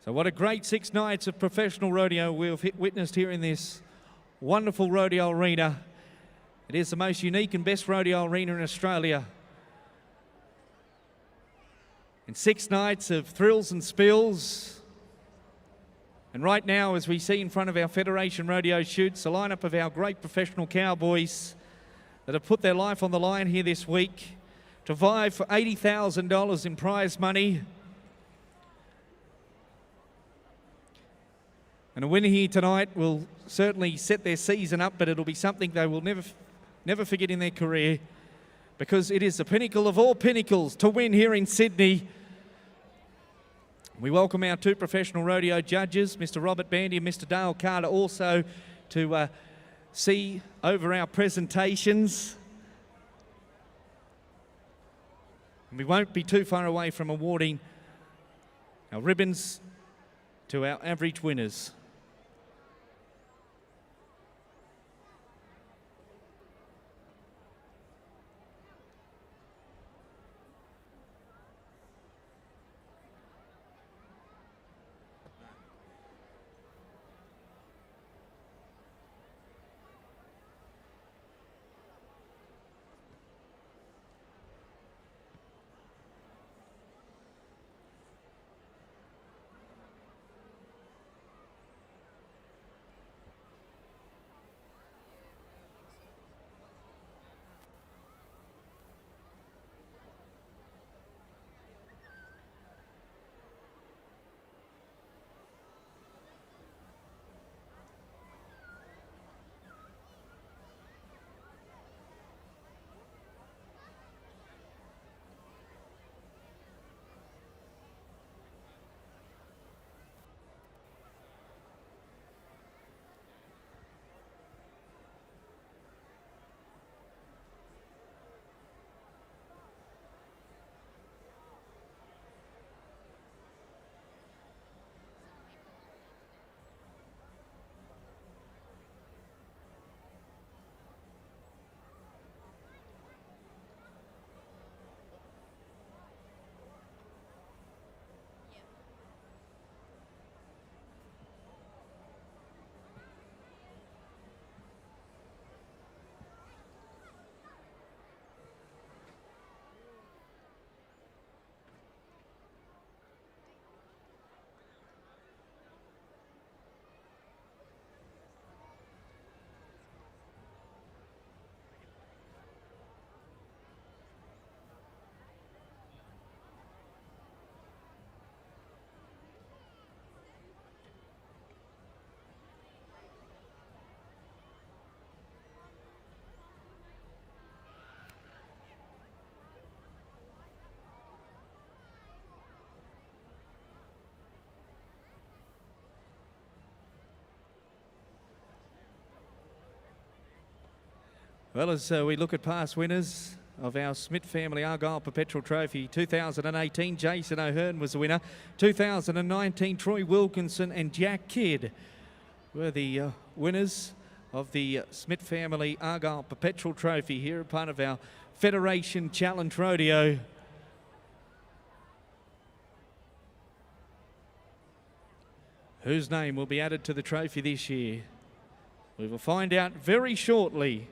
So what a great 6 nights of professional rodeo we've witnessed here in this wonderful rodeo arena. It is the most unique and best rodeo arena in Australia. And 6 nights of thrills and spills. And right now, as we see in front of our Federation Rodeo chutes, a lineup of our great professional cowboys that have put their life on the line here this week to vie for $80,000 in prize money. And a winner here tonight will certainly set their season up, but it'll be something they will never forget in their career, because it is the pinnacle of all pinnacles to win here in Sydney. We welcome our 2 professional rodeo judges, Mr. Robert Bandy and Mr. Dale Carter, also to see over our presentations. And we won't be too far away from awarding our ribbons to our average winners. Well, as we look at past winners, of our Smith Family Argyle Perpetual Trophy 2018. Jason O'Hearn was the winner. 2019, Troy Wilkinson and Jack Kidd were the winners of the Smith Family Argyle Perpetual Trophy here, part of our Federation Challenge Rodeo. Whose name will be added to the trophy this year? We will find out very shortly.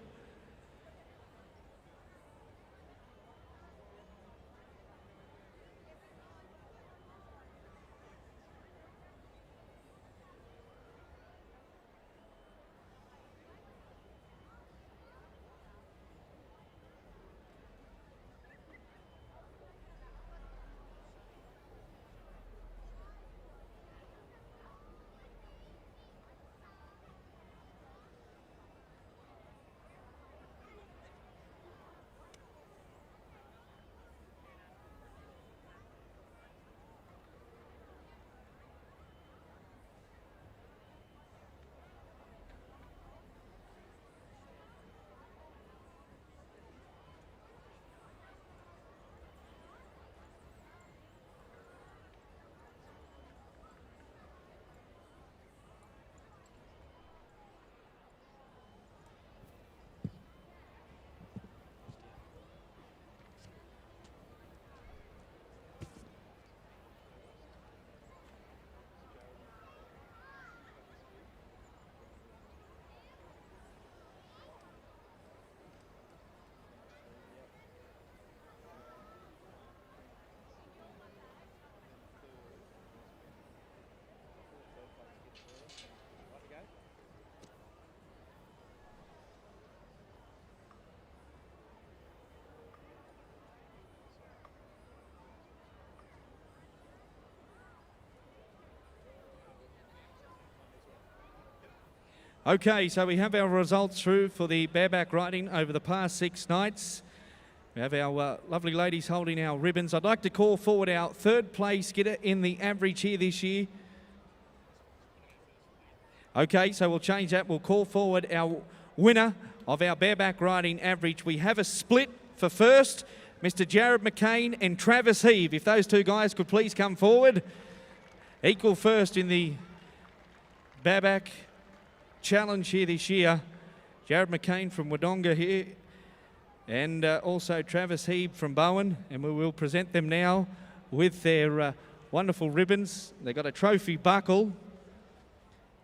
Okay, so we have our results through for the bareback riding over the past 6 nights. We have our lovely ladies holding our ribbons. I'd like to call forward our 3rd place getter in the average here this year. Okay, so we'll change that. We'll call forward our winner of our bareback riding average. We have a split for first, Mr. Jared McCain and Travis Heave. If those 2 guys could please come forward. Equal first in the bareback challenge here this year. Jared McCain from Wodonga here, and also Travis Heeb from Bowen, and we will present them now with their wonderful ribbons. They've got a trophy buckle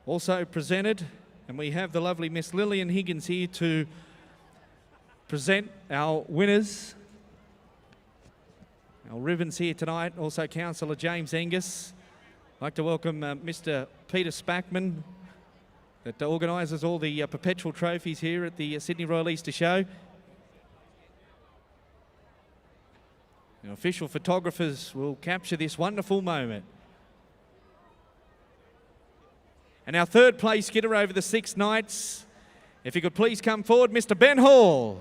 also presented, and we have the lovely Miss Lillian Higgins here to present our winners. Our ribbons here tonight, also Councillor James Angus. I'd like to welcome Mr. Peter Spackman, that organises all the perpetual trophies here at the Sydney Royal Easter Show. Our official photographers will capture this wonderful moment. And our 3rd place getter over the 6 nights, if you could please come forward, Mr. Ben Hall.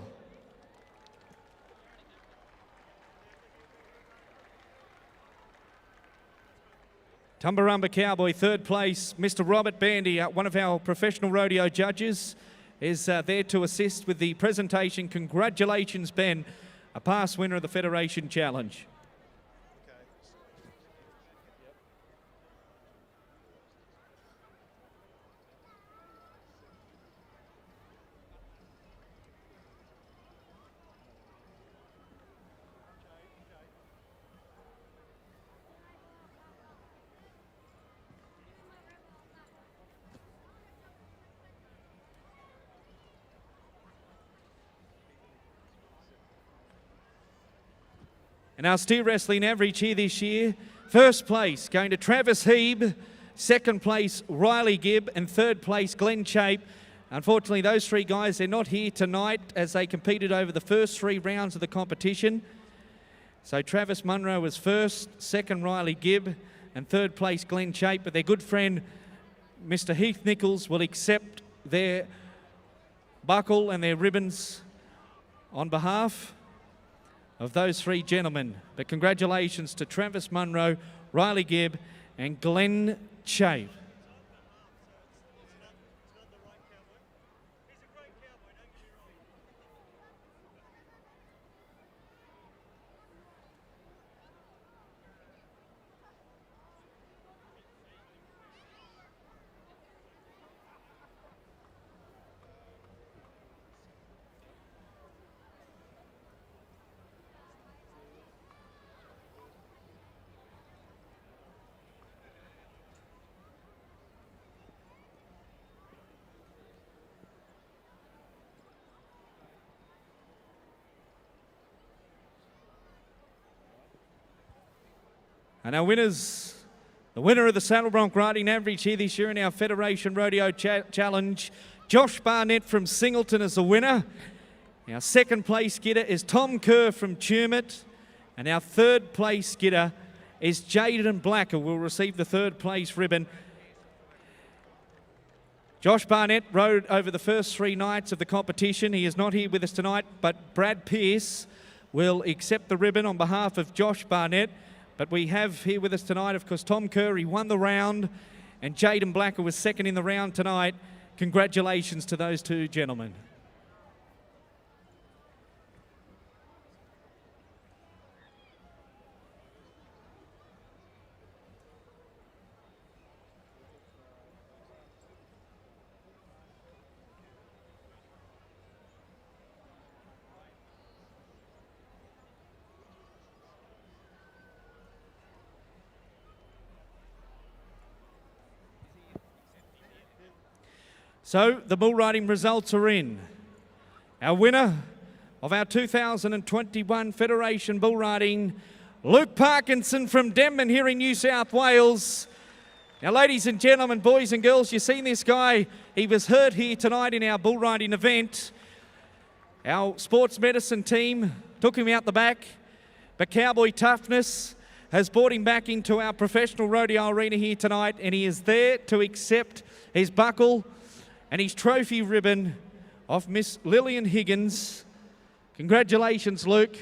Tumbarumba Cowboy, 3rd place, Mr. Robert Bandy, one of our professional rodeo judges, is there to assist with the presentation. Congratulations, Ben, a past winner of the Federation Challenge. And our steer wrestling average here this year, 1st place going to Travis Heeb, 2nd place Riley Gibb, and 3rd place Glenn Chape. Unfortunately, those 3 guys, they're not here tonight as they competed over the first 3 rounds of the competition. So Travis Munro was 1st, 2nd Riley Gibb, and 3rd place Glenn Chape. But their good friend, Mr. Heath Nichols, will accept their buckle and their ribbons on behalf of those 3 gentlemen. But congratulations to Travis Munro, Riley Gibb, and Glenn Chape. And our winners, the winner of the saddle bronc riding average here this year in our Federation Rodeo Challenge, Josh Barnett from Singleton is the winner. Our second place getter is Tom Kerr from Tumut. And our third place getter is Jaden Black, who will receive the third place ribbon. Josh Barnett rode over the first 3 nights of the competition. He is not here with us tonight, but Brad Pearce will accept the ribbon on behalf of Josh Barnett. But we have here with us tonight, of course, Tom Curry won the round, and Jaden Black, who was second in the round tonight. Congratulations to those two gentlemen. So the bull riding results are in. Our winner of our 2021 Federation Bull Riding, Luke Parkinson from Denman here in New South Wales. Now, ladies and gentlemen, boys and girls, you've seen this guy. He was hurt here tonight in our bull riding event. Our sports medicine team took him out the back, but Cowboy Toughness has brought him back into our professional rodeo arena here tonight, and he is there to accept his buckle and his trophy ribbon of Miss Lillian Higgins. Congratulations, Luke.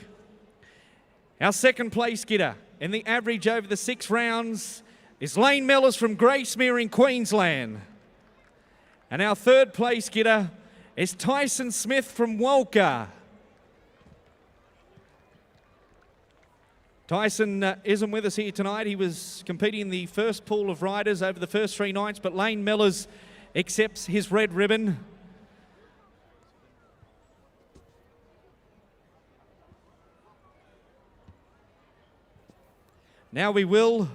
Our second place getter in the average over the 6 rounds is Lane Mellors from Gracemere in Queensland. And our third place getter is Tyson Smith from Walker. Tyson isn't with us here tonight. He was competing in the first pool of riders over the first 3 nights, but Lane Mellors accepts his red ribbon. Now we will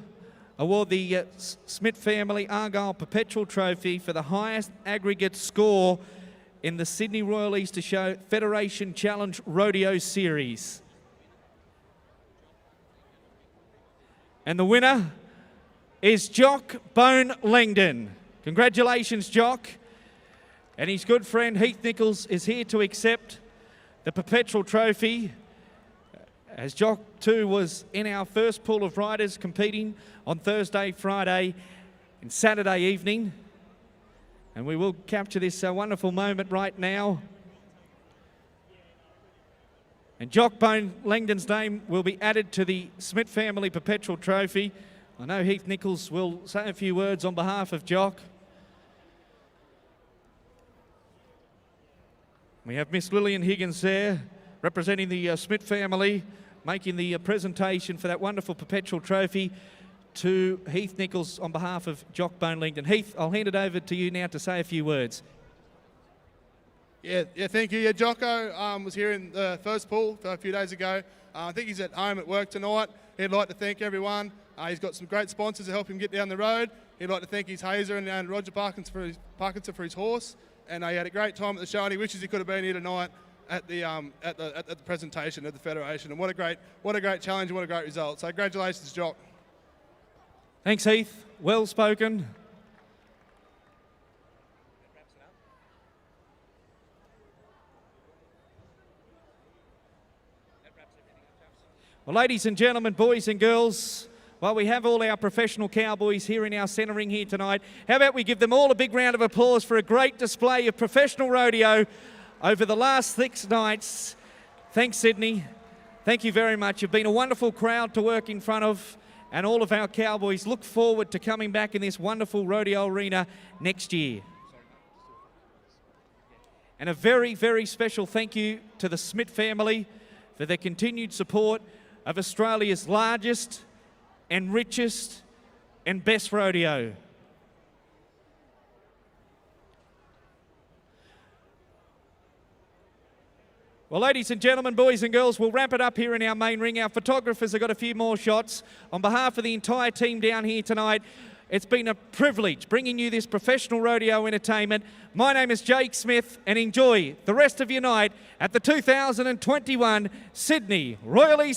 award the Smith Family Argyle Perpetual Trophy for the highest aggregate score in the Sydney Royal Easter Show Federation Challenge Rodeo Series. And the winner is Jock Bone Langdon. Congratulations, Jock. And his good friend Heath Nichols is here to accept the Perpetual Trophy, as Jock too was in our first pool of riders competing on Thursday, Friday and Saturday evening. And we will capture this wonderful moment right now. And Jock Bone Langdon's name will be added to the Smith Family Perpetual Trophy. I know Heath Nichols will say a few words on behalf of Jock. We have Miss Lillian Higgins there, representing the Smith family, making the presentation for that wonderful Perpetual Trophy to Heath Nichols on behalf of Jock Bone Langdon. Heath, I'll hand it over to you now to say a few words. Yeah, thank you. Yeah, Jocko was here in the first pool a few days ago. I think he's at home at work tonight. He'd like to thank everyone. He's got some great sponsors to help him get down the road. He'd like to thank his Hazer and Roger Parkinson for his horse. And he had a great time at the show, and he wishes he could have been here tonight at the presentation of the Federation. And what a great challenge and what a great result. So congratulations, Jock. Thanks, Heath. Well spoken. Well, ladies and gentlemen, boys and girls, while we have all our professional cowboys here in our centre ring here tonight, how about we give them all a big round of applause for a great display of professional rodeo over the last 6 nights. Thanks, Sydney. Thank you very much. You've been a wonderful crowd to work in front of, and all of our cowboys look forward to coming back in this wonderful rodeo arena next year. And a very, very special thank you to the Smith family for their continued support of Australia's largest and richest and best rodeo. Well, ladies and gentlemen, boys and girls, we'll wrap it up here in our main ring. Our photographers have got a few more shots. On behalf of the entire team down here tonight, it's been a privilege bringing you this professional rodeo entertainment. My name is Jake Smith, and enjoy the rest of your night at the 2021 Sydney Royal Easter